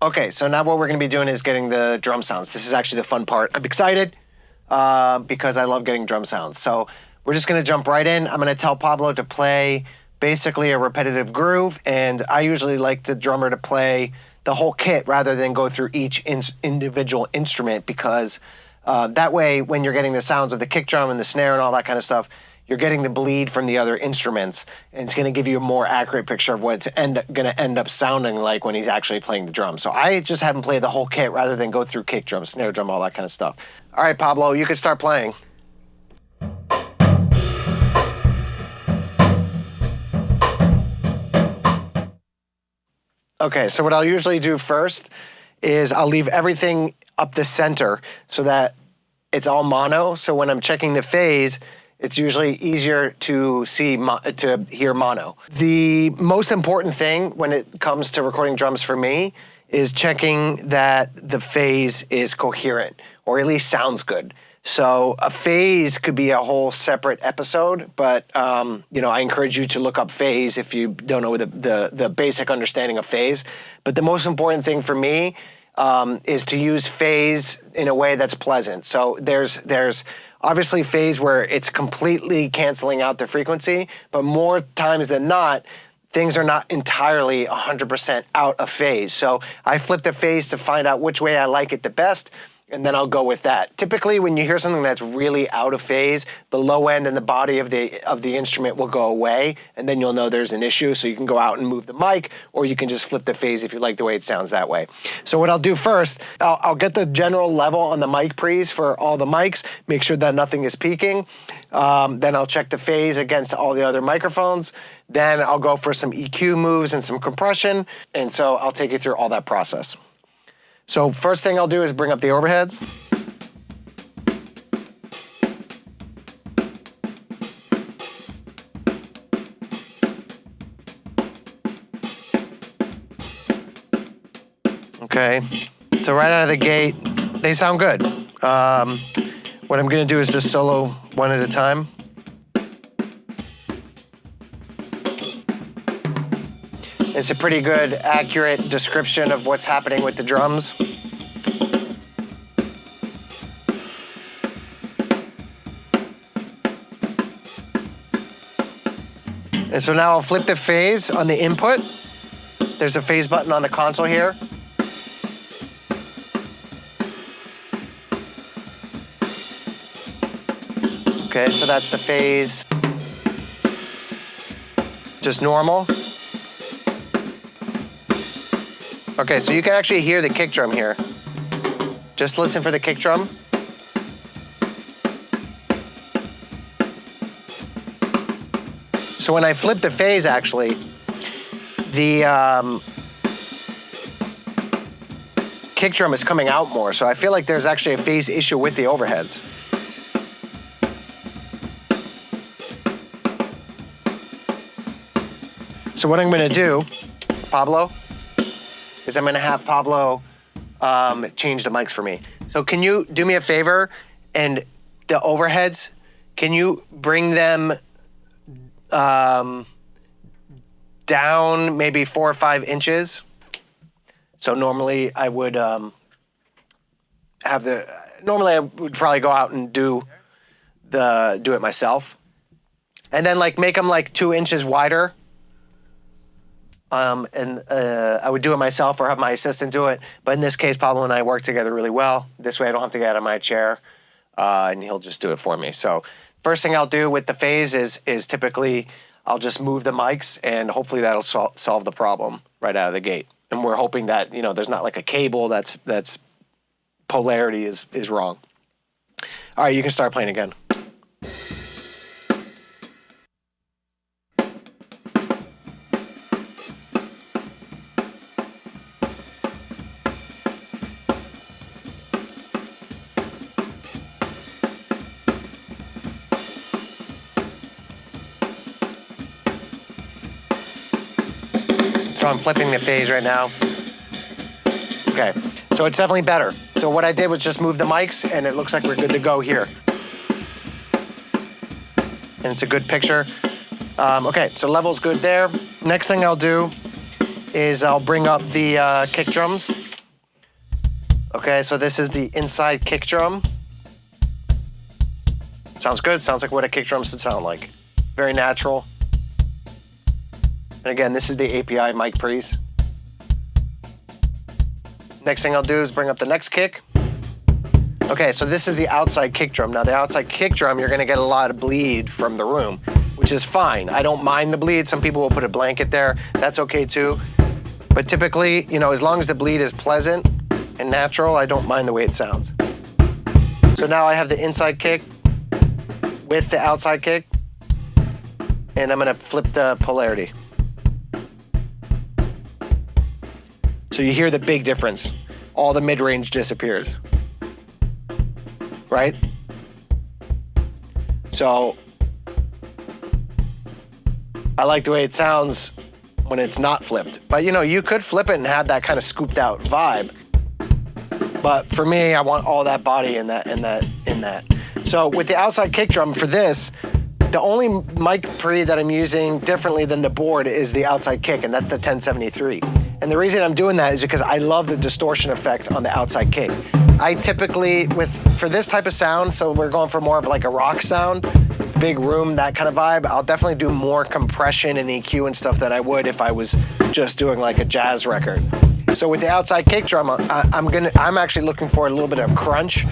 Okay, so now what we're going to be doing is getting the drum sounds. This is actually the fun part. I'm excited because I love getting drum sounds. So we're just going to jump right in. I'm going to tell Pablo to play basically a repetitive groove, and I usually like the drummer to play the whole kit rather than go through each individual instrument, because that way when you're getting the sounds of the kick drum and the snare and all that kind of stuff, you're getting the bleed from the other instruments, and it's going to give you a more accurate picture of what it's going to end up sounding like when he's actually playing the drum. So I just have him play the whole kit rather than go through kick drum, snare drum, all that kind of stuff. All right, Pablo, you can start playing. Okay, so what I'll usually do first is I'll leave everything up the center so that it's all mono. So when I'm checking the phase, it's usually easier to hear mono. The most important thing when it comes to recording drums for me is checking that the phase is coherent, or at least sounds good. So a phase could be a whole separate episode, but I encourage you to look up phase if you don't know the basic understanding of phase. But the most important thing for me is to use phase in a way that's pleasant. So there's obviously phase where it's completely canceling out the frequency, but more times than not, things are not entirely 100% out of phase. So I flip the phase to find out which way I like it the best, and then I'll go with that. Typically, when you hear something that's really out of phase, the low end and the body of the instrument will go away, and then you'll know there's an issue. So you can go out and move the mic, or you can just flip the phase if you like the way it sounds that way. So what I'll do first, I'll get the general level on the mic pre's for all the mics, make sure that nothing is peaking. Then I'll check the phase against all the other microphones. Then I'll go for some EQ moves and some compression. And so I'll take you through all that process. So first thing I'll do is bring up the overheads. Okay, so right out of the gate, they sound good. What I'm gonna do is just solo one at a time. It's a pretty good, accurate description of what's happening with the drums. And so now I'll flip the phase on the input. There's a phase button on the console here. Okay, so that's the phase. Just normal. Okay, so you can actually hear the kick drum here. Just listen for the kick drum. So when I flip the phase, actually, the kick drum is coming out more. So I feel like there's actually a phase issue with the overheads. So what I'm gonna do, Pablo, is I'm gonna have Pablo change the mics for me. So can you do me a favor, and the overheads, can you bring them down maybe 4 or 5 inches? So normally I would normally I would probably go out and do it myself. And then like make them like 2 inches wider. I would do it myself or have my assistant do it. But in this case, Pablo and I work together really well. This way I don't have to get out of my chair, and he'll just do it for me. So first thing I'll do with the phase is typically I'll just move the mics, and hopefully that'll solve the problem right out of the gate. And we're hoping that, there's not like a cable that's polarity is wrong. All right, you can start playing again. So I'm flipping the phase right now. Okay, so it's definitely better. So what I did was just move the mics, and it looks like we're good to go here. And it's a good picture. Okay, so level's good there. Next thing I'll do is I'll bring up the kick drums. Okay, so this is the inside kick drum. Sounds good. Sounds like what a kick drum should sound like. Very natural. And again, this is the API mic pre's. Next thing I'll do is bring up the next kick. Okay, so this is the outside kick drum. Now the outside kick drum, you're gonna get a lot of bleed from the room, which is fine. I don't mind the bleed. Some people will put a blanket there. That's okay too. But typically, you know, as long as the bleed is pleasant and natural, I don't mind the way it sounds. So now I have the inside kick with the outside kick, and I'm gonna flip the polarity. So you hear the big difference. All the mid-range disappears, right? So I like the way it sounds when it's not flipped. But you know, you could flip it and have that kind of scooped out vibe. But for me, I want all that body in that. So with the outside kick drum for this, the only mic pre that I'm using differently than the board is the outside kick, and that's the 1073. And the reason I'm doing that is because I love the distortion effect on the outside kick. I typically, for this type of sound, so we're going for more of like a rock sound, big room, that kind of vibe, I'll definitely do more compression and EQ and stuff than I would if I was just doing like a jazz record. So with the outside kick drum, I'm actually looking for a little bit of crunch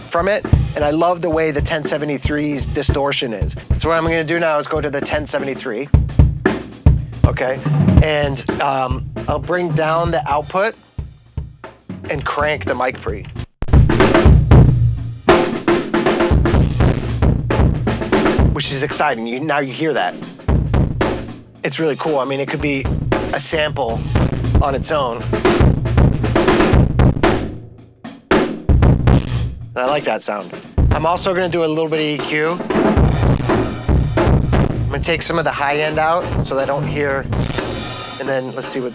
from it, and I love the way the 1073's distortion is. So what I'm gonna do now is go to the 1073, okay? And I'll bring down the output and crank the mic pre. Which is exciting. Now you hear that. It's really cool. I mean, it could be a sample on its own. And I like that sound. I'm also gonna do a little bit of EQ. I'm gonna take some of the high end out so that I don't hear, and then let's see what.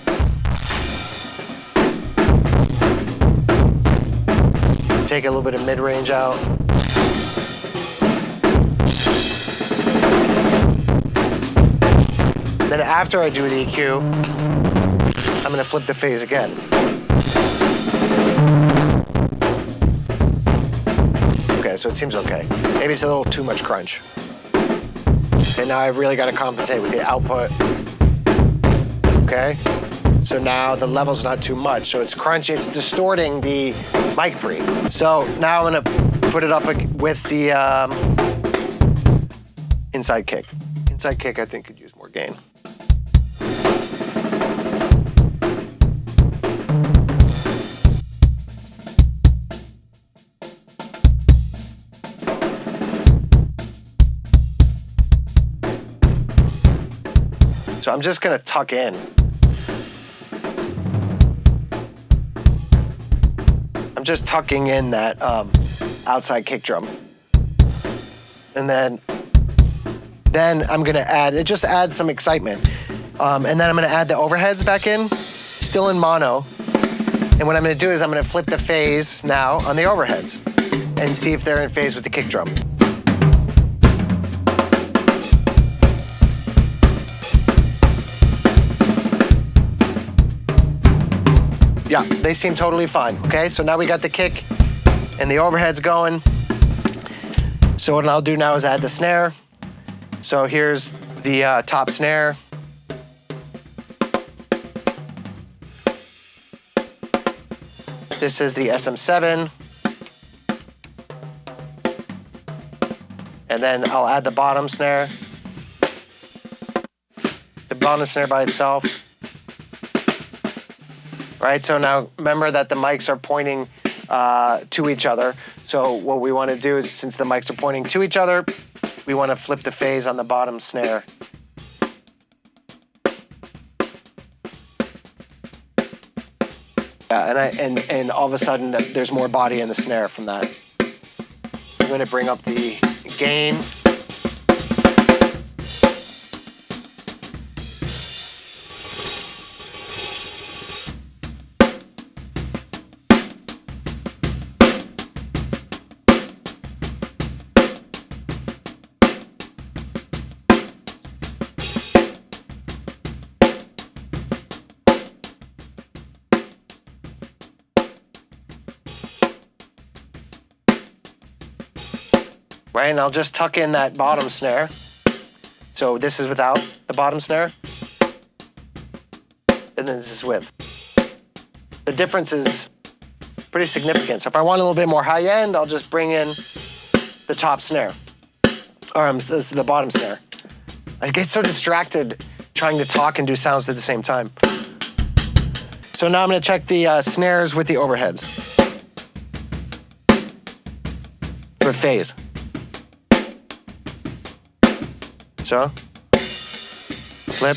Take a little bit of mid-range out. Then after I do the EQ, I'm gonna flip the phase again. Okay, so it seems okay. Maybe it's a little too much crunch. Okay, now I've really got to compensate with the output. Okay, so now the level's not too much, so it's crunchy, it's distorting the mic pre. So now I'm gonna put it up with the inside kick. Inside kick, I think, could use more gain. So I'm just gonna tuck in. I'm just tucking in that outside kick drum. And then I'm gonna add, it just adds some excitement. And then I'm gonna add the overheads back in, still in mono. And what I'm gonna do is I'm gonna flip the phase now on the overheads and see if they're in phase with the kick drum. Yeah, they seem totally fine, okay? So now we got the kick and the overheads going. So what I'll do now is add the snare. So here's the top snare. This is the SM7. And then I'll add the bottom snare. The bottom snare by itself. Right, so now remember that the mics are pointing to each other. So what we want to do is, since the mics are pointing to each other, we want to flip the phase on the bottom snare. Yeah, and all of a sudden there's more body in the snare from that. I'm going to bring up the gain. right? And I'll just tuck in that bottom snare. So this is without the bottom snare. And then this is with. The difference is pretty significant. So if I want a little bit more high end, I'll just bring in the top snare. Or this is the bottom snare. I get so distracted trying to talk and do sounds at the same time. So now I'm gonna check the snares with the overheads. For phase. So, flip.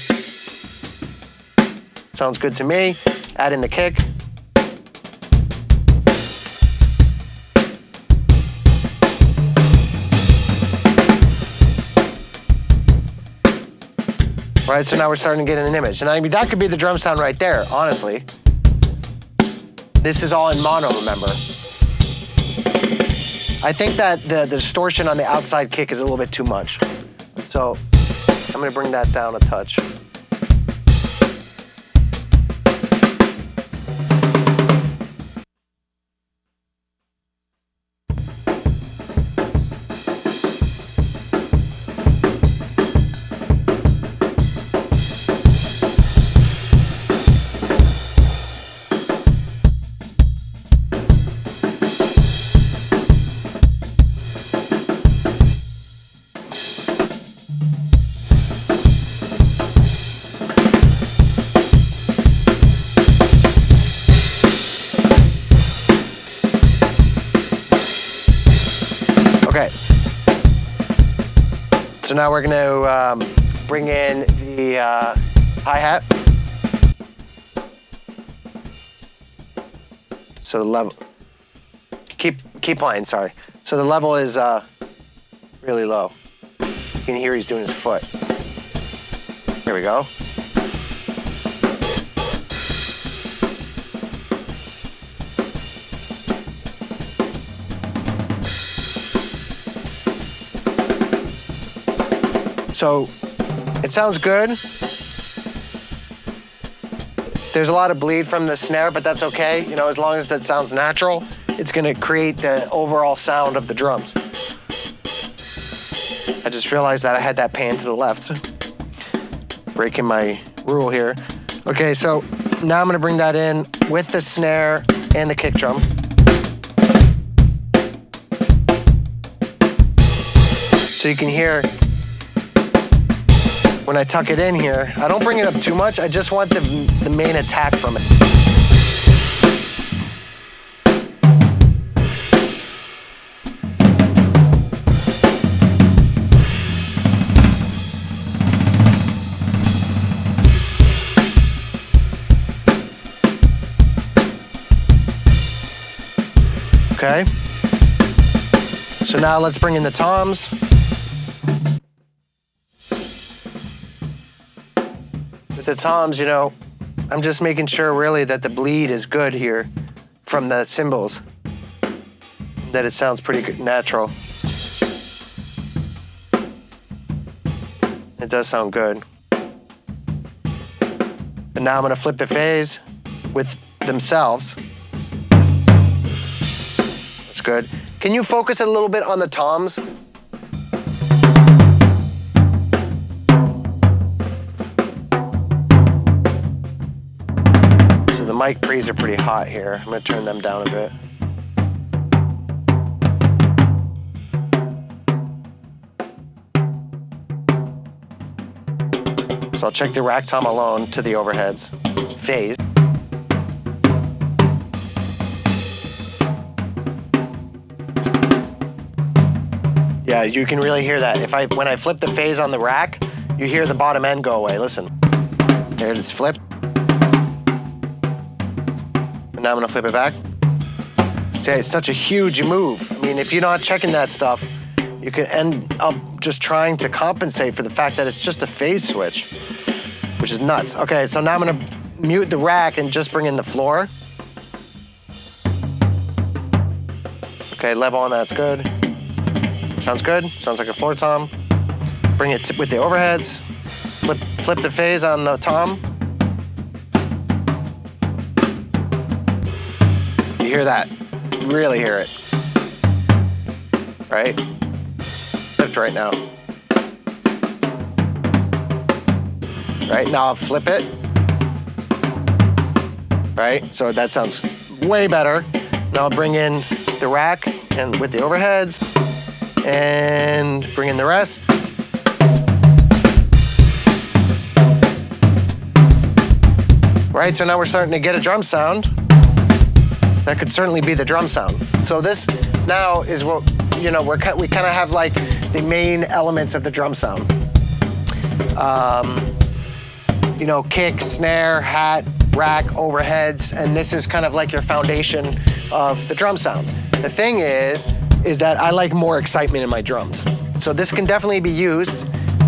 Sounds good to me. Add in the kick. Right, so now we're starting to get an image. And I mean, that could be the drum sound right there, honestly. This is all in mono, remember. I think that the distortion on the outside kick is a little bit too much. So I'm gonna bring that down a touch. Okay. So now we're gonna bring in the hi-hat. So the level, keep playing, sorry. So the level is really low. You can hear he's doing his foot. Here we go. So it sounds good. There's a lot of bleed from the snare, but that's okay. You know, as long as that sounds natural, it's gonna create the overall sound of the drums. I just realized that I had that pan to the left. Breaking my rule here. Okay, so now I'm gonna bring that in with the snare and the kick drum. So you can hear when I tuck it in here, I don't bring it up too much. I just want the main attack from it. Okay. So now let's bring in the toms. With the toms, you know, I'm just making sure really that the bleed is good here from the cymbals. That it sounds pretty good, natural. It does sound good. And now I'm gonna flip the phase with themselves. That's good. Can you focus a little bit on the toms? So the mic pre's are pretty hot here. I'm gonna turn them down a bit. So I'll check the rack tom alone to the overheads. Phase. Yeah, you can really hear that. When I flip the phase on the rack, you hear the bottom end go away. Listen. There it's flipped. And now I'm gonna flip it back. See, it's such a huge move. I mean, if you're not checking that stuff, you can end up just trying to compensate for the fact that it's just a phase switch, which is nuts. Okay, so now I'm gonna mute the rack and just bring in the floor. Okay, level on that's good. Sounds good. Sounds like a floor tom. Bring it with the overheads. Flip the phase on the tom. You hear that? You really hear it. Right? clipped right now. Right, now I'll flip it. Right, so that sounds way better. Now I'll bring in the rack and with the overheads and bring in the rest. Right, so now we're starting to get a drum sound. That could certainly be the drum sound. So this now is what, you know, we kind of have like the main elements of the drum sound. You know, kick, snare, hat, rack, overheads, and this is kind of like your foundation of the drum sound. The thing is that I like more excitement in my drums. So this can definitely be used,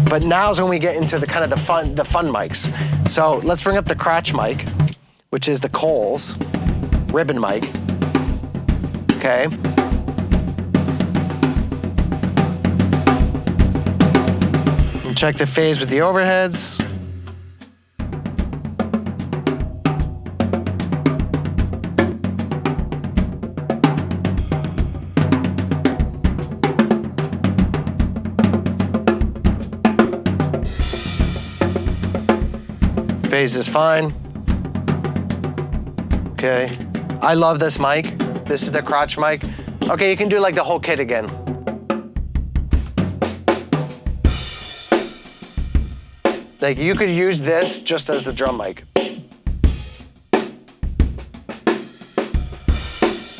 but now's when we get into the kind of the fun mics. So let's bring up the crotch mic, which is the Coles ribbon mic. Okay. And check the phase with the overheads. Phase is fine. Okay. I love this mic. This is the crotch mic. Okay, you can do like the whole kit again. Like you could use this just as the drum mic.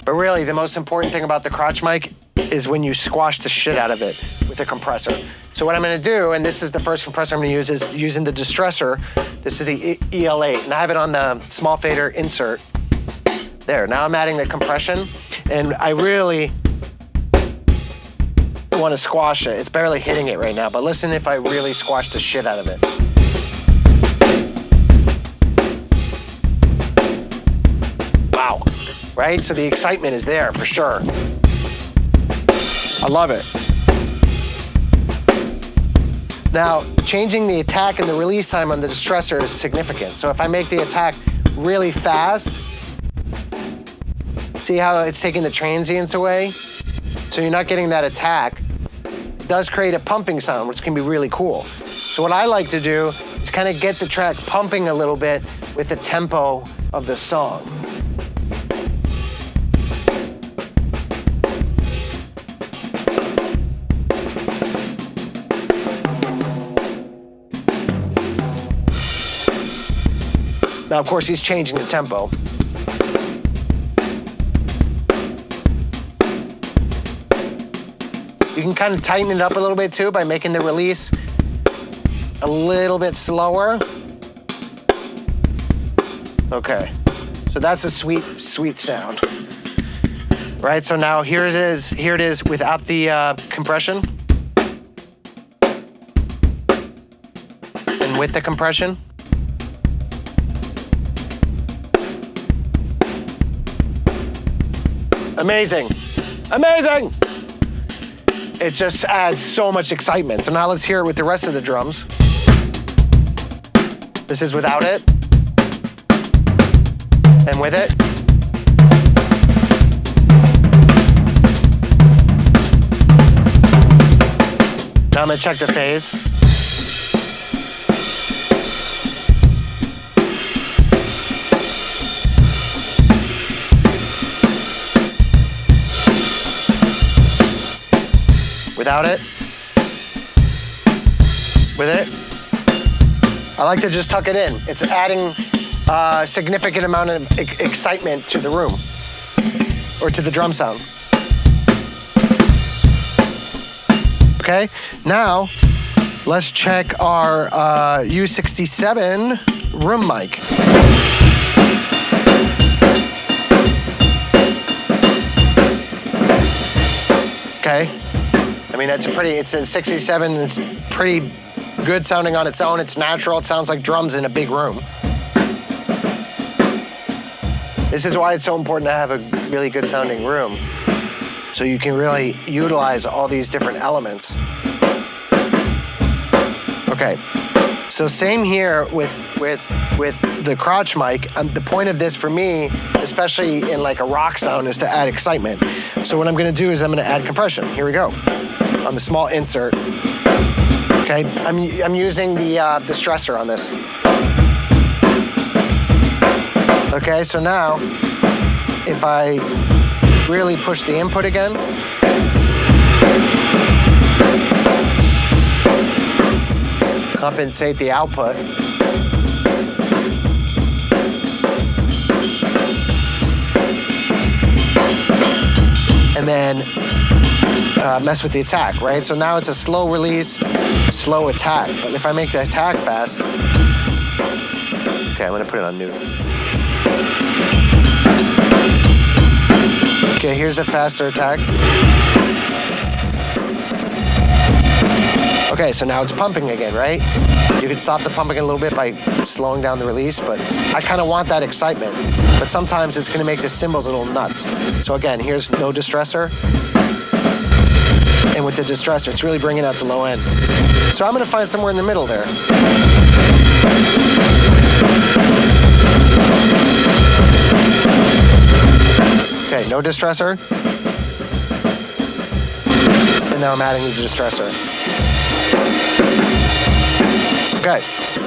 But really, the most important thing about the crotch mic is when you squash the shit out of it with a compressor. So what I'm gonna do, and this is the first compressor I'm gonna use, is using the Distressor. This is the EL8, and I have it on the small fader insert. There, now I'm adding the compression, and I really wanna squash it. It's barely hitting it right now, but listen if I really squash the shit out of it. Wow, right? So the excitement is there for sure. I love it. Now, changing the attack and the release time on the Distressor is significant. So if I make the attack really fast, see how it's taking the transients away? So you're not getting that attack. It does create a pumping sound, which can be really cool. So what I like to do is kind of get the track pumping a little bit with the tempo of the song. Now, of course, he's changing the tempo. You can kind of tighten it up a little bit too by making the release a little bit slower. Okay, so that's a sweet, sweet sound. Right, so now here it is without the compression. And with the compression. Amazing, amazing! It just adds so much excitement. So now let's hear it with the rest of the drums. This is without it. And with it. Now I'm gonna check the phase. Without it. With it. I like to just tuck it in. It's adding a significant amount of excitement to the room or to the drum sound. Okay, now let's check our U67 room mic. Okay. I mean, it's a 67, it's pretty good sounding on its own. It's natural, it sounds like drums in a big room. This is why it's so important to have a really good sounding room, so you can really utilize all these different elements. Okay, so same here with the crotch mic. The point of this for me, especially in like a rock sound, is to add excitement. So what I'm gonna do is I'm gonna add compression. Here we go. on the small insert. Okay, I'm using the stressor on this. Okay, so now if I really push the input again, compensate the output, and then mess with the attack, right? So now it's a slow release, slow attack. But if I make the attack fast, okay, I'm gonna put it on new. Okay, here's a faster attack. Okay, so now it's pumping again, right? You can stop the pumping a little bit by slowing down the release, but I kind of want that excitement. But sometimes it's gonna make the cymbals a little nuts. So again, here's no distressor. And with the distressor, it's really bringing out the low end. So I'm gonna find somewhere in the middle there. Okay, no distressor. And now I'm adding the distressor. Okay,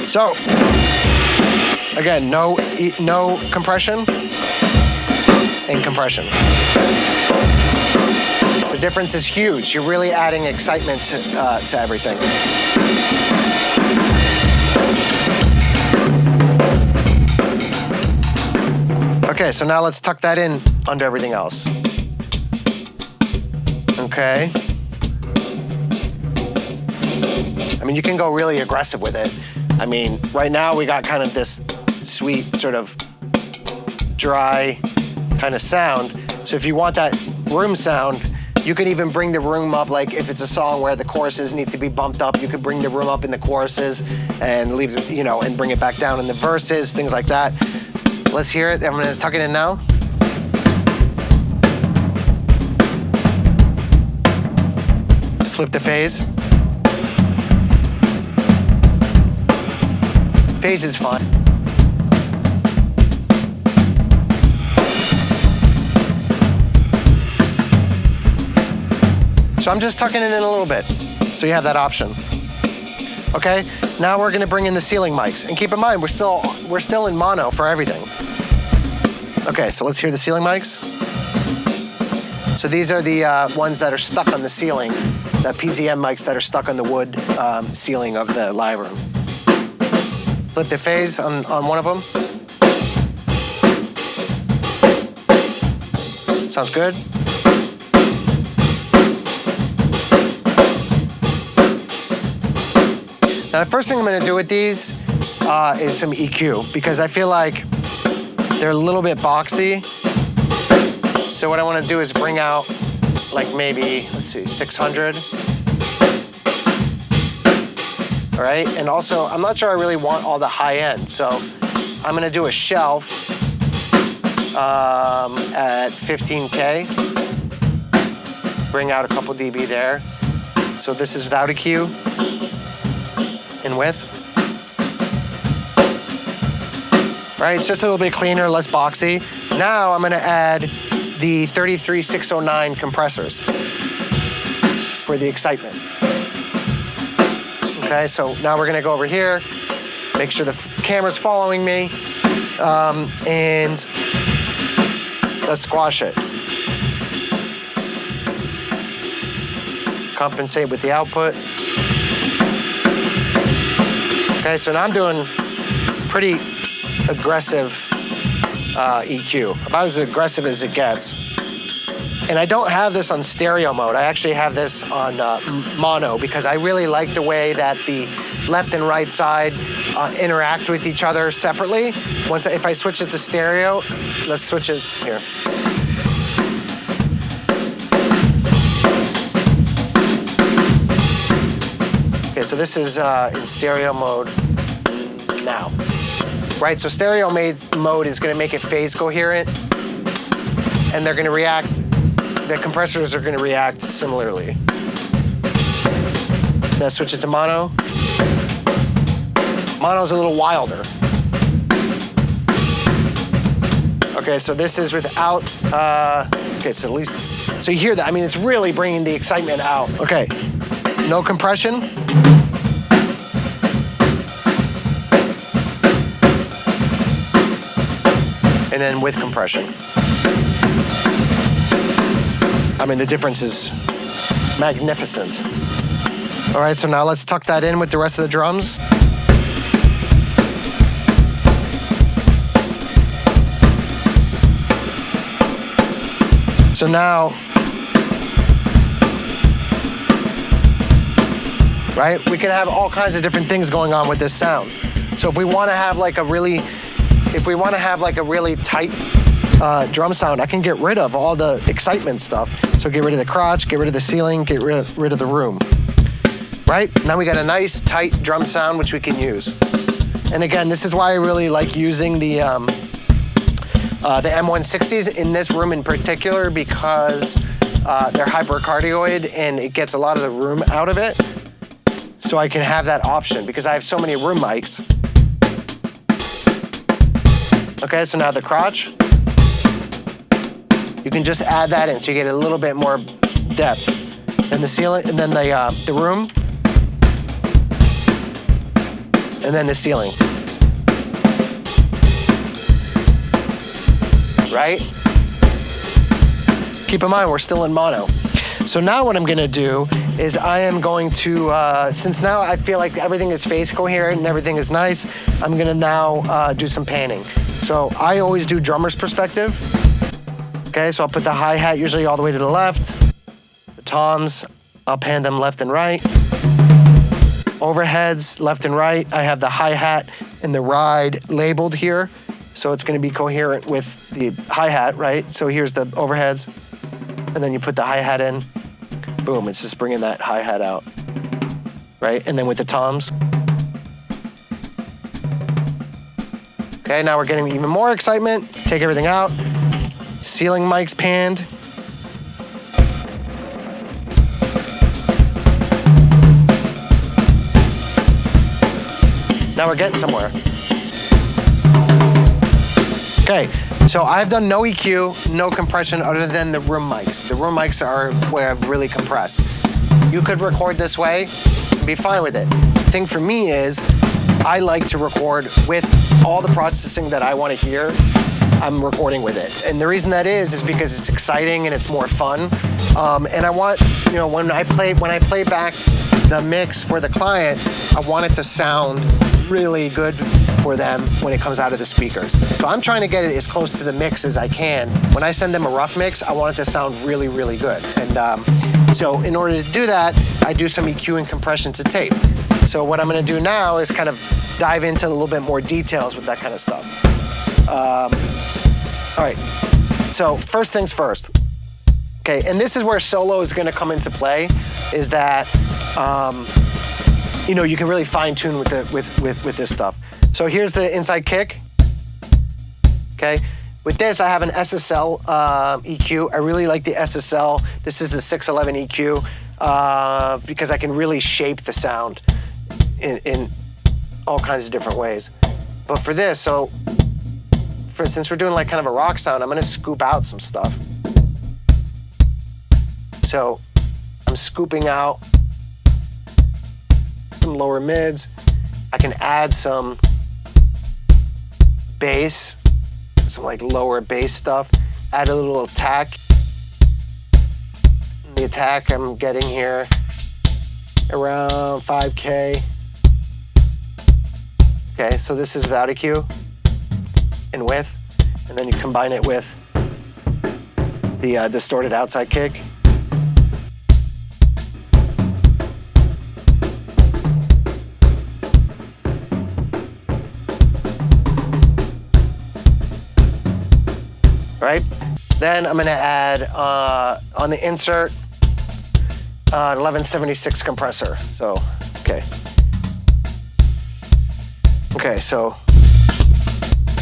so again, no compression and compression. The difference is huge. You're really adding excitement to everything. Okay, so now let's tuck that in under everything else. Okay. I mean, you can go really aggressive with it. I mean, right now we got kind of this sweet, sort of dry kind of sound. So if you want that room sound, you can even bring the room up, like if it's a song where the choruses need to be bumped up, you could bring the room up in the choruses and leave, and bring it back down in the verses, things like that. Let's hear it. I'm gonna tuck it in now. Flip the phase. Phase is fine. So I'm just tucking it in a little bit, so you have that option. Okay, now we're gonna bring in the ceiling mics, and keep in mind we're still in mono for everything. Okay, so let's hear the ceiling mics. So these are the ones that are stuck on the ceiling, the PZM mics that are stuck on the wood ceiling of the live room. Flip the phase on one of them. Sounds good. Now, the first thing I'm going to do with these is some EQ, because I feel like they're a little bit boxy. So what I want to do is bring out like maybe, let's see, 600. All right, and also I'm not sure I really want all the high end, so I'm going to do a shelf at 15K. Bring out a couple dB there. So this is without EQ. In width. Right, it's just a little bit cleaner, less boxy. Now I'm gonna add the 33609 compressors for the excitement. Okay, so now we're gonna go over here, make sure the camera's following me, and let's squash it. Compensate with the output. Okay, so now I'm doing pretty aggressive EQ, about as aggressive as it gets. And I don't have this on stereo mode. I actually have this on mono, because I really like the way that the left and right side interact with each other separately. If I switch it to stereo, let's switch it here. Okay, so this is in stereo mode now. Right, so stereo mode is gonna make it phase coherent, and they're gonna react, the compressors are gonna react similarly. Now switch it to mono. Mono's a little wilder. Okay, Okay, so this is without, okay, so at least, so you hear that. I mean, it's really bringing the excitement out. Okay, no compression. And then with compression. I mean, the difference is magnificent. All right, so now let's tuck that in with the rest of the drums. So now, right, we can have all kinds of different things going on with this sound. So if we want to have like a really tight drum sound, I can get rid of all the excitement stuff. So get rid of the crotch, get rid of the ceiling, get rid of the room. Right? Now we got a nice tight drum sound which we can use. And again, this is why I really like using the M160s in this room in particular, because they're hypercardioid and it gets a lot of the room out of it. So I can have that option because I have so many room mics. Okay, so now the crotch. You can just add that in so you get a little bit more depth. And the ceiling, and then the room. And then the ceiling. Right? Keep in mind, we're still in mono. So now what I'm gonna do is I am going to, since now I feel like everything is phase coherent and everything is nice, I'm gonna now do some panning. So I always do drummer's perspective. Okay, so I'll put the hi-hat usually all the way to the left. The toms, I'll pan them left and right. Overheads, left and right. I have the hi-hat and the ride labeled here. So it's gonna be coherent with the hi-hat, right? So here's the overheads. And then you put the hi-hat in. Boom, it's just bringing that hi-hat out, right? And then with the toms. Okay, now we're getting even more excitement. Take everything out. Ceiling mics panned. Now we're getting somewhere. Okay, so I've done no EQ, no compression other than the room mics. The room mics are where I've really compressed. You could record this way and be fine with it. The thing for me is I like to record with all the processing that I want to hear. I'm recording with it. And the reason that is because it's exciting and it's more fun. And I want, you know, when I play back the mix for the client, I want it to sound really good for them when it comes out of the speakers. So I'm trying to get it as close to the mix as I can. When I send them a rough mix, I want it to sound really, really good. And so in order to do that, I do some EQ and compression to tape. So what I'm gonna do now is kind of dive into a little bit more details with that kind of stuff. All right, so first things first. Okay, and this is where solo is gonna come into play, is that, you know, you can really fine tune with this stuff. So here's the inside kick. Okay, with this I have an SSL EQ. I really like the SSL. This is the 611 EQ because I can really shape the sound in all kinds of different ways. But for this, so for instance, we're doing like kind of a rock sound, I'm gonna scoop out some stuff. So I'm scooping out some lower mids. I can add some bass, some like lower bass stuff, add a little attack. The attack I'm getting here around 5K. Okay, so this is without EQ and with, and then you combine it with the distorted outside kick. Right? Then I'm gonna add on the insert 1176 compressor. So, okay. Okay, so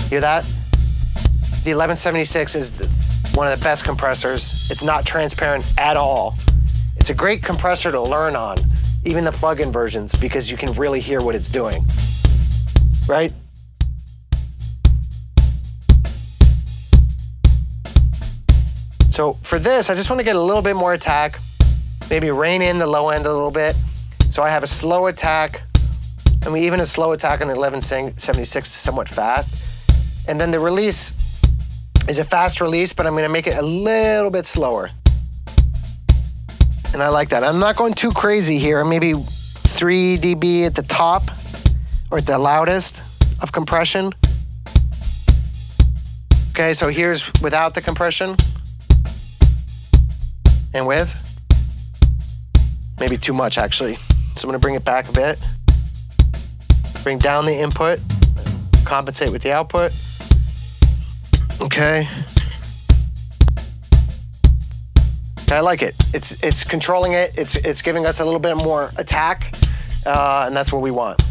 hear that? The 1176 is one of the best compressors. It's not transparent at all. It's a great compressor to learn on, even the plug-in versions, because you can really hear what it's doing, right? So for this, I just want to get a little bit more attack, maybe rein in the low end a little bit. So I have a slow attack, and even a slow attack on the 1176 is somewhat fast. And then the release is a fast release, but I'm gonna make it a little bit slower. And I like that. I'm not going too crazy here. Maybe 3 dB at the top or at the loudest of compression. Okay, so here's without the compression. And with. Maybe too much actually. So I'm gonna bring it back a bit. Bring down the input, compensate with the output. Okay. I like it. It's controlling it. It's giving us a little bit more attack, and that's what we want.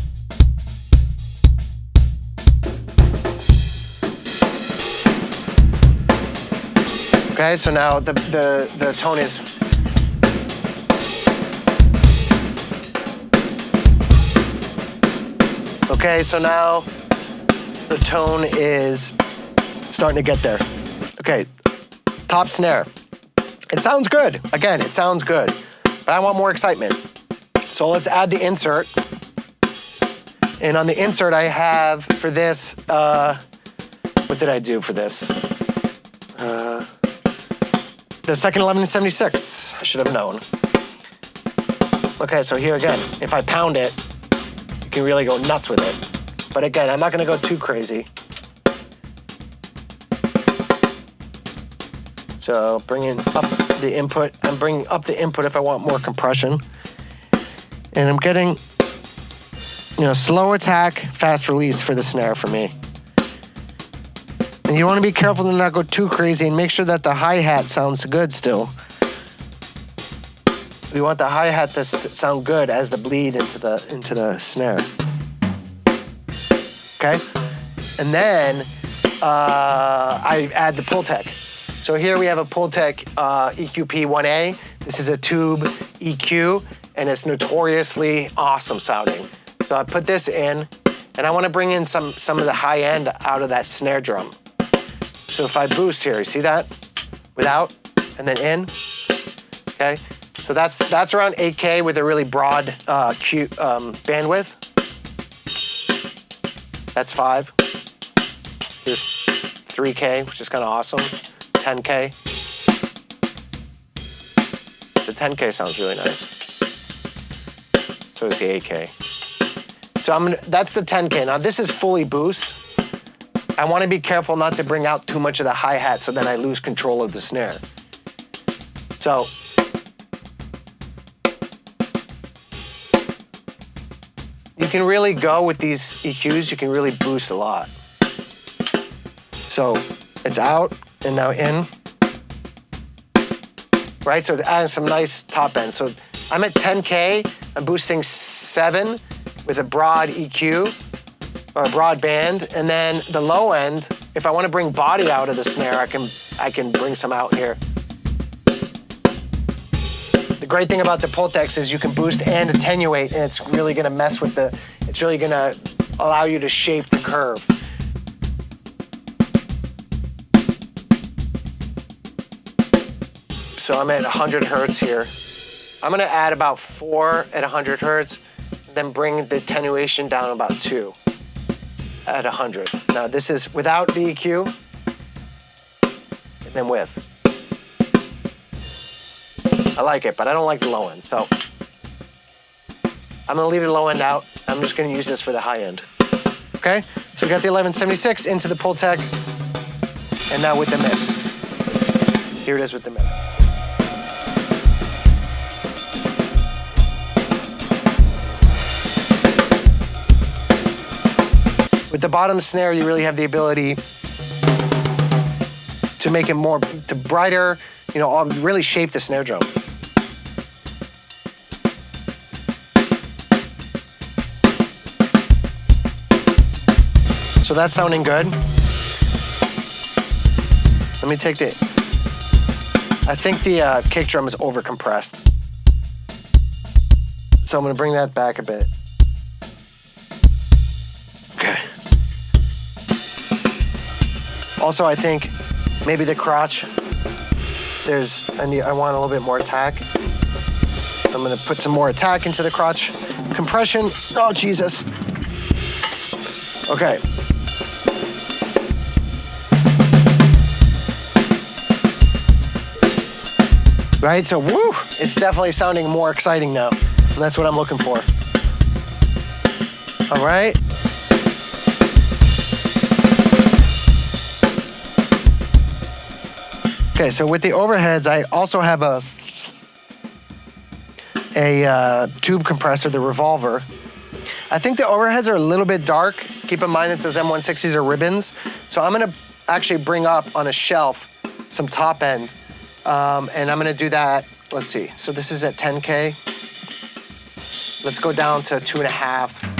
Okay, so now the tone is. Okay, so now the tone is starting to get there. Okay, top snare. It sounds good. Again, it sounds good, but I want more excitement. So let's add the insert. And on the insert, I have for this, what did I do for this? The second 1176, I should have known. Okay, so here again, if I pound it, you can really go nuts with it. But again, I'm not gonna go too crazy. So bringing up the input, I'm bringing up the input if I want more compression. And I'm getting, slow attack, fast release for the snare for me. And you want to be careful to not go too crazy and make sure that the hi-hat sounds good still. We want the hi-hat to sound good as the bleed into the snare. Okay? And then I add the Pultec. So here we have a Pultec EQP 1A. This is a tube EQ, and it's notoriously awesome sounding. So I put this in, and I want to bring in some of the high end out of that snare drum. So if I boost here, you see that? Without, and then in, okay? So that's around 8K with a really broad bandwidth. That's 5. Here's 3K, which is kind of awesome. 10K. The 10K sounds really nice. So does the 8K. So that's the 10K. Now this is fully boost. I want to be careful not to bring out too much of the hi-hat so then I lose control of the snare. So you can really go with these EQs, you can really boost a lot. So it's out and now in. Right, so it adds some nice top end. So I'm at 10K, I'm boosting 7 with a broad EQ, or a broad band, and then the low end, if I want to bring body out of the snare, I can bring some out here. The great thing about the Pultecs is you can boost and attenuate, and it's really going to mess with it's really going to allow you to shape the curve. So I'm at 100 hertz here. I'm going to add about 4 at 100 hertz, then bring the attenuation down about 2. At 100. Now this is without the EQ, and then with. I like it, but I don't like the low end, so I'm gonna leave the low end out. I'm just gonna use this for the high end. Okay, so we got the 1176 into the Pultec, and now with the mix. Here it is with the mix. With the bottom snare, you really have the ability to make it more brighter, really shape the snare drum. So that's sounding good. Let me take I think the kick drum is over compressed. So I'm gonna bring that back a bit. Okay. Also, I think maybe the crotch I want a little bit more attack. So I'm gonna put some more attack into the crotch compression. Oh, Jesus. Okay. Right, so woo, it's definitely sounding more exciting now. And that's what I'm looking for. All right. Okay, so with the overheads, I also have a tube compressor, the Revolver. I think the overheads are a little bit dark. Keep in mind that those M160s are ribbons. So I'm gonna actually bring up on a shelf some top end. And I'm gonna do that, let's see. So this is at 10K. Let's go down to 2.5.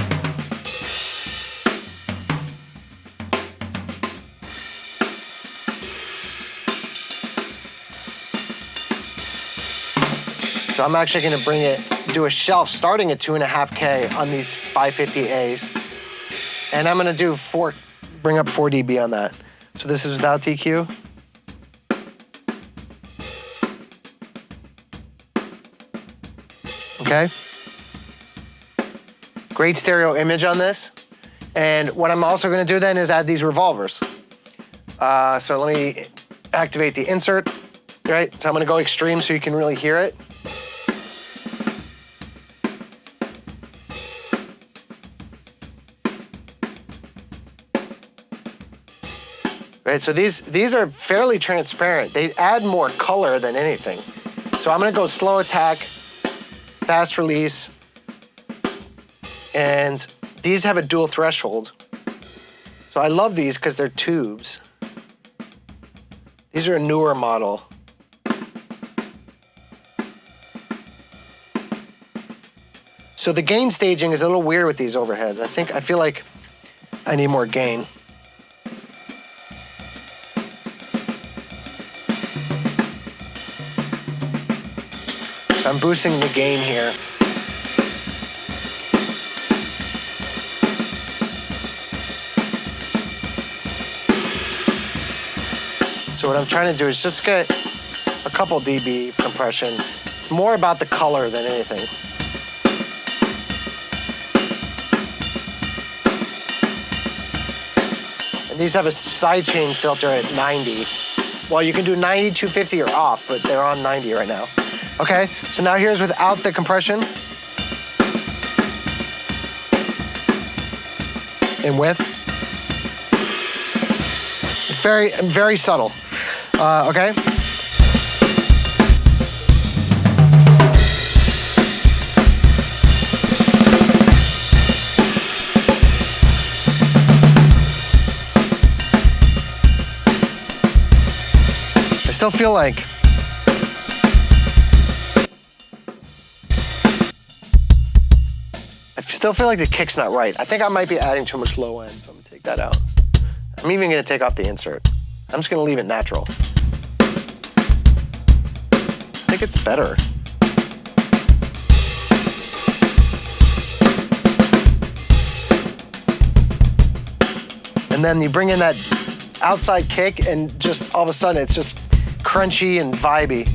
So I'm actually gonna do a shelf starting at 2.5K on these 550As. And I'm gonna bring up 4 dB on that. So this is without EQ. Okay. Great stereo image on this. And what I'm also gonna do then is add these revolvers. So let me activate the insert, right? So I'm gonna go extreme so you can really hear it. Right, so these are fairly transparent. They add more color than anything. So I'm gonna go slow attack, fast release, and these have a dual threshold. So I love these because they're tubes. These are a newer model. So the gain staging is a little weird with these overheads. I feel like I need more gain. So I'm boosting the gain here. So what I'm trying to do is just get a couple dB compression. It's more about the color than anything. And these have a sidechain filter at 90. Well, you can do 90, 250 or off, but they're on 90 right now. Okay, so now here's without the compression. And with. It's very, very subtle. Okay. I still feel like the kick's not right. I think I might be adding too much low end, so I'm gonna take that out. I'm even gonna take off the insert. I'm just gonna leave it natural. I think it's better. And then you bring in that outside kick and just all of a sudden it's just crunchy and vibey.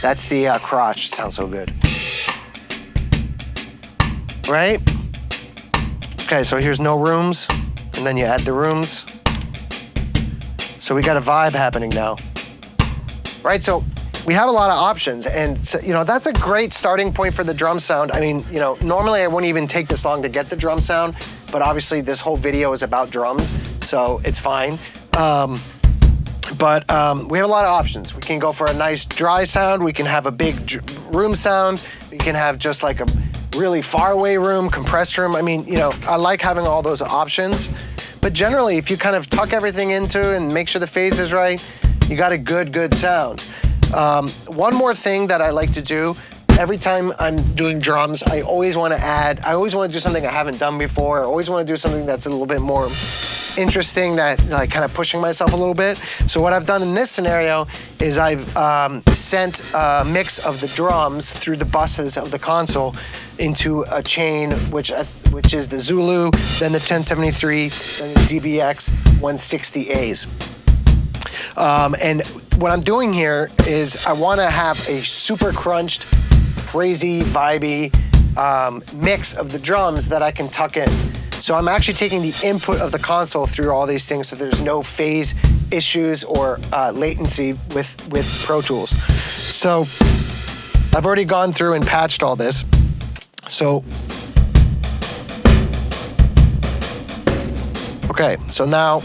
That's the crotch. It sounds so good. Right? Okay, so here's no rooms, and then you add the rooms. So we got a vibe happening now. Right, so we have a lot of options, and so, that's a great starting point for the drum sound. I mean, normally I wouldn't even take this long to get the drum sound, but obviously this whole video is about drums, so it's fine. But we have a lot of options. We can go for a nice dry sound. We can have a big room sound. We can have just like a really far away room, compressed room. I mean, I like having all those options. But generally, if you kind of tuck everything into and make sure the phase is right, you got a good sound. One more thing that I like to do, every time I'm doing drums, I always want to do something I haven't done before. I always want to do something that's a little bit more interesting, that like kind of pushing myself a little bit. So what I've done in this scenario is I've sent a mix of the drums through the buses of the console into a chain, which is the Zulu, then the 1073, then the DBX 160As. And what I'm doing here is I want to have a super crunched, crazy, vibey mix of the drums that I can tuck in. So I'm actually taking the input of the console through all these things, so there's no phase issues or latency with Pro Tools. So I've already gone through and patched all this. So, okay, so now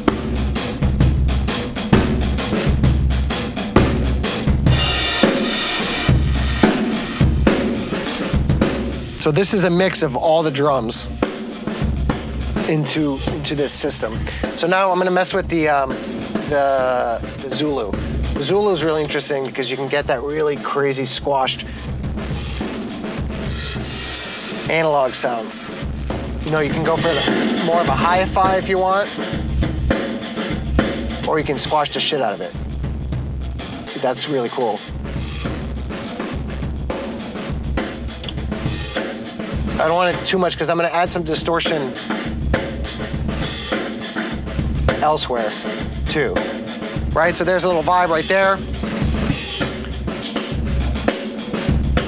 so this is a mix of all the drums into this system. So now I'm gonna mess with the Zulu. The Zulu is really interesting because you can get that really crazy squashed analog sound. You know, you can go for more of a hi-fi if you want, or you can squash the shit out of it. See, that's really cool. I don't want it too much because I'm going to add some distortion elsewhere too. Right, so there's a little vibe right there.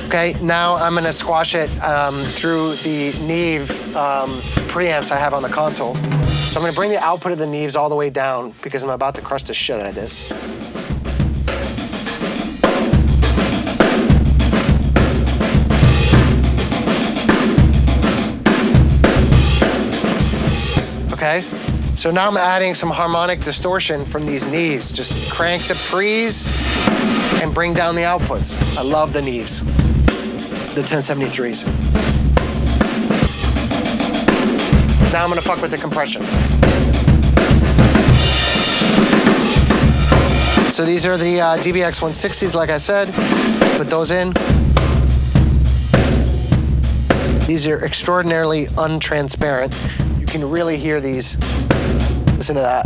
Okay, now I'm gonna squash it through the Neve preamps I have on the console. So I'm gonna bring the output of the Neves all the way down because I'm about to crush the shit out of this. Okay, so now I'm adding some harmonic distortion from these Neves. Just crank the pre's and bring down the outputs. I love the Neves, the 1073s. Now I'm gonna fuck with the compression. So these are the DBX 160s, like I said. Put those in. These are extraordinarily untransparent. You can really hear these. Listen to that.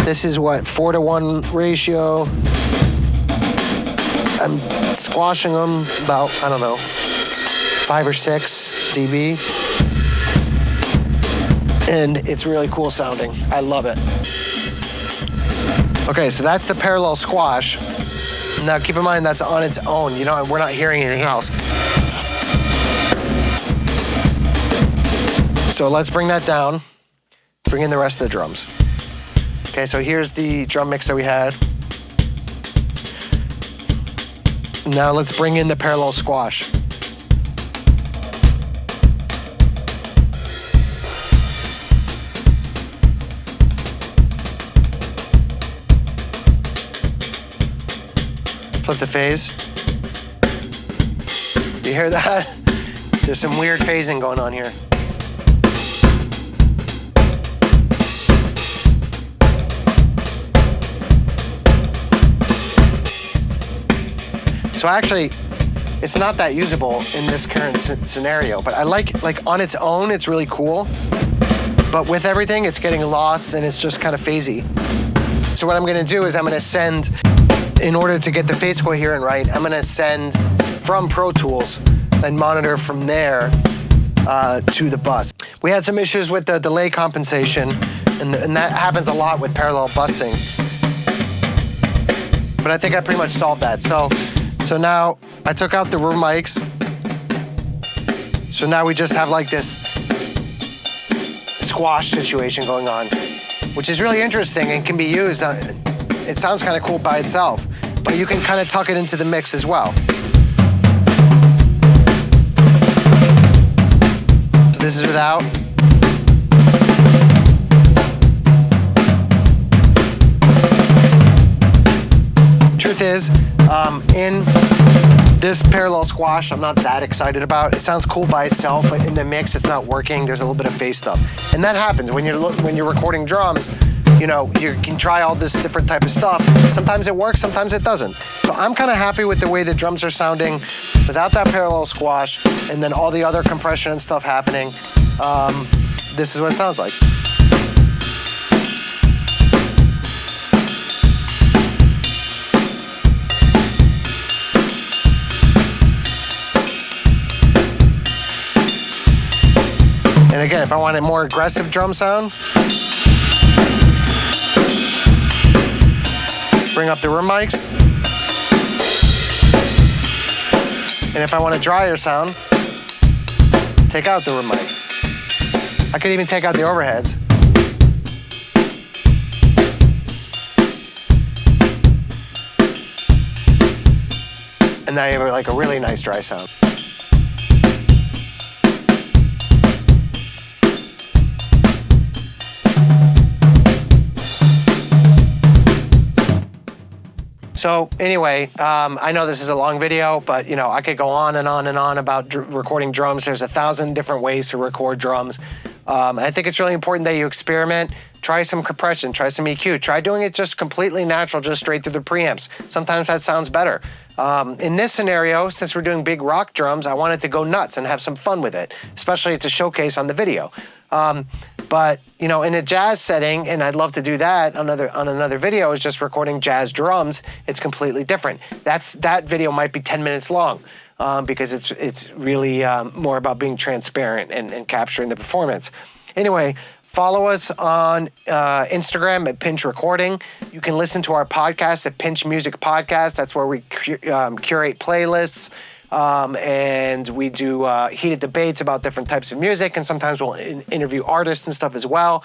This is what, 4:1 ratio. I'm squashing them about, I don't know, 5 or 6 dB. And it's really cool sounding. I love it. Okay, so that's the parallel squash. Now keep in mind that's on its own. You know, we're not hearing anything else. So let's bring that down. Bring in the rest of the drums. Okay, so here's the drum mix that we had. Now let's bring in the parallel squash. Flip the phase. You hear that? There's some weird phasing going on here. So actually, it's not that usable in this current scenario, but I like on its own, it's really cool. But with everything, it's getting lost and it's just kind of phasey. So what I'm gonna do is I'm gonna send, in order to get the phase coherent right, I'm gonna send from Pro Tools and monitor from there to the bus. We had some issues with the delay compensation, and that happens a lot with parallel busing. But I think I pretty much solved that. So now I took out the room mics. So now we just have like this squash situation going on, which is really interesting and can be used. It sounds kind of cool by itself, but you can kind of tuck it into the mix as well. So this is without. Truth is, in this parallel squash, I'm not that excited about. It sounds cool by itself, but in the mix, it's not working. There's a little bit of phase stuff, and that happens when you're recording drums. You know, you can try all this different type of stuff. Sometimes it works, sometimes it doesn't. So I'm kind of happy with the way the drums are sounding without that parallel squash, and then all the other compression and stuff happening. This is what it sounds like. if I want a more aggressive drum sound, bring up the room mics. And if I want a drier sound, take out the room mics. I could even take out the overheads. And now you have like a really nice dry sound. So anyway, I know this is a long video, but you know, I could go on and on and on about recording drums. There's 1,000 different ways to record drums. I think it's really important that you experiment. Try some compression, try some EQ, try doing it just completely natural, just straight through the preamps. Sometimes that sounds better. In this scenario, since we're doing big rock drums, I wanted to go nuts and have some fun with it, especially to showcase on the video. But you know, in a jazz setting, and I'd love to do that on another video, is just recording jazz drums. It's completely different. That video might be 10 minutes long because it's really more about being transparent and capturing the performance. Anyway, follow us on Instagram at Pinch Recording. You can listen to our podcast at Pinch Music Podcast. That's where we curate playlists. And we do heated debates about different types of music, and sometimes we'll interview artists and stuff as well.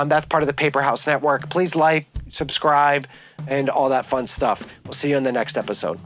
That's part of the Paper House Network. Please like, subscribe, and all that fun stuff. We'll see you in the next episode.